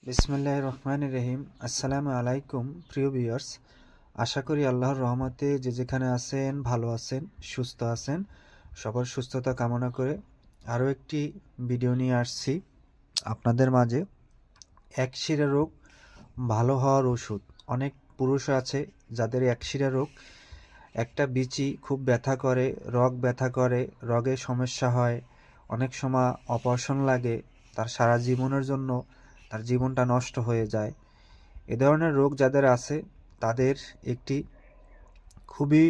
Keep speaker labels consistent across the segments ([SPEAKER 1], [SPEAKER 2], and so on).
[SPEAKER 1] বিসমিল্লাহির রহমানির রহিম। আসসালামু আলাইকুম প্রিয় ভিউয়ার্স, আশা করি আল্লাহর রহমতে যে যেখানে আছেন ভালো আছেন, সুস্থ আছেন। সবার সুস্থতা কামনা করে আরও একটি ভিডিও নিয়ে আসছি আপনাদের মাঝে। একশিরা রোগ ভালো হওয়ার ওষুধ। অনেক পুরুষ আছে যাদের একশিরা রোগ, একটা বিচি খুব ব্যথা করে, রগ ব্যথা করে, রগে সমস্যা হয়, অনেক সময় অপারেশন লাগে, তার সারা জীবনের জন্য তার জীবনটা নষ্ট হয়ে যায়। এ ধরনের রোগ যাদের আছে তাদের একটি খুবই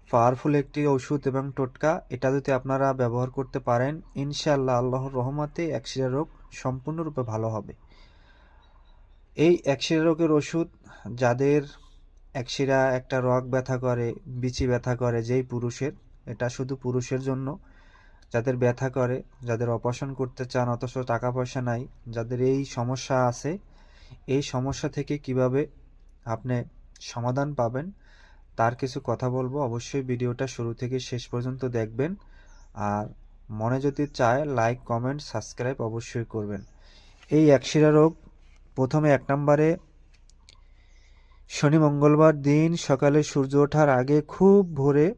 [SPEAKER 1] পাওয়ারফুল একটি ওষুধ এবং টোটকা, এটা যদি আপনারা ব্যবহার করতে পারেন ইনশাআল্লাহ আল্লাহর রহমতে একশিরা রোগ সম্পূর্ণরূপে ভালো হবে। এই একশিরা রোগের ওষুধ যাদের একশিরা একটা রগ ব্যথা করে, বিচি ব্যথা করে, যেই পুরুষের, এটা শুধু পুরুষের জন্য, যাদের ব্যথা করে, যাদের অপারেশন করতে চান অথচ টাকা পয়সা নাই, যাদের এই সমস্যা আছে, এই সমস্যা থেকে কিভাবে আপনি সমাধান পাবেন তার কিছু কথা বলবো। অবশ্যই ভিডিওটা শুরু থেকে শেষ পর্যন্ত দেখবেন, আর মনে যদি চায় লাইক কমেন্ট সাবস্ক্রাইব অবশ্যই করবেন। এই একশিরা রোগ প্রথমে 1 নম্বরে শনি মঙ্গলবার দিন সকালে সূর্য ওঠার আগে খুব ভোরে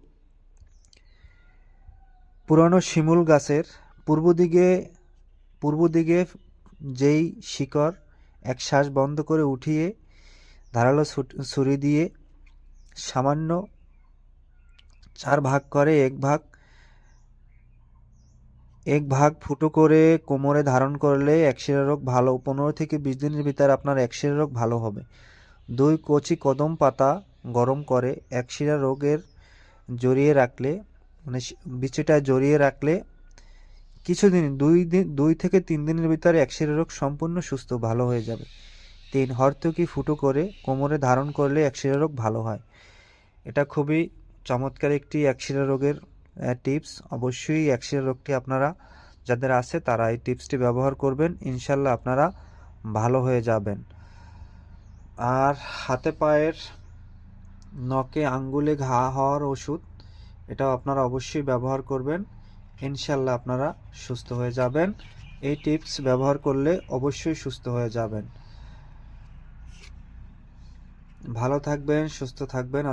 [SPEAKER 1] পুরানো শিমুল গাছের পূর্ব দিকে যেই শিকড়, এক শ্বাস বন্ধ করে উঠিয়ে ধারালো ছুরি দিয়ে সামান্য 4 ভাগ করে এক ভাগ ফুটো করে কোমরে ধারণ করলে একশিরা রোগ ভালো। 15 থেকে 20 দিনের ভিতরে আপনার একশিরা রোগ ভালো হবে। 2 কচি কদম পাতা গরম করে একশিরা রোগের জড়িয়ে রাখলে, মানে বিচিটা জড়িয়ে রাখলে কিছুদিন 2 থেকে 3 দিনের ভিতরে একশিরা রোগ সম্পূর্ণ সুস্থ ভালো হয়ে যাবে। 3 হরতকি ফুটো করে কোমরে ধারণ করলে একশিরা রোগ ভালো হয়। এটা খুবই চমৎকার একটি একশিরা রোগের টিপস। অবশ্যই একশিরা রোগটি আপনারা যাদের আছে তারা এই টিপসটি ব্যবহার করবেন, ইনশাল্লাহ আপনারা ভালো হয়ে যাবেন। আর হাতে পায়ের নখে আঙ্গুলে ঘা হওয়ার ওষুধ, এটাও আপনারা অবশ্যই ব্যবহার করবেন, ইনশাল্লাহ আপনারা সুস্থ হয়ে যাবেন। এই টিপস ব্যবহার করলে অবশ্যই সুস্থ হয়ে যাবেন। ভালো থাকবেন, সুস্থ থাকবেন।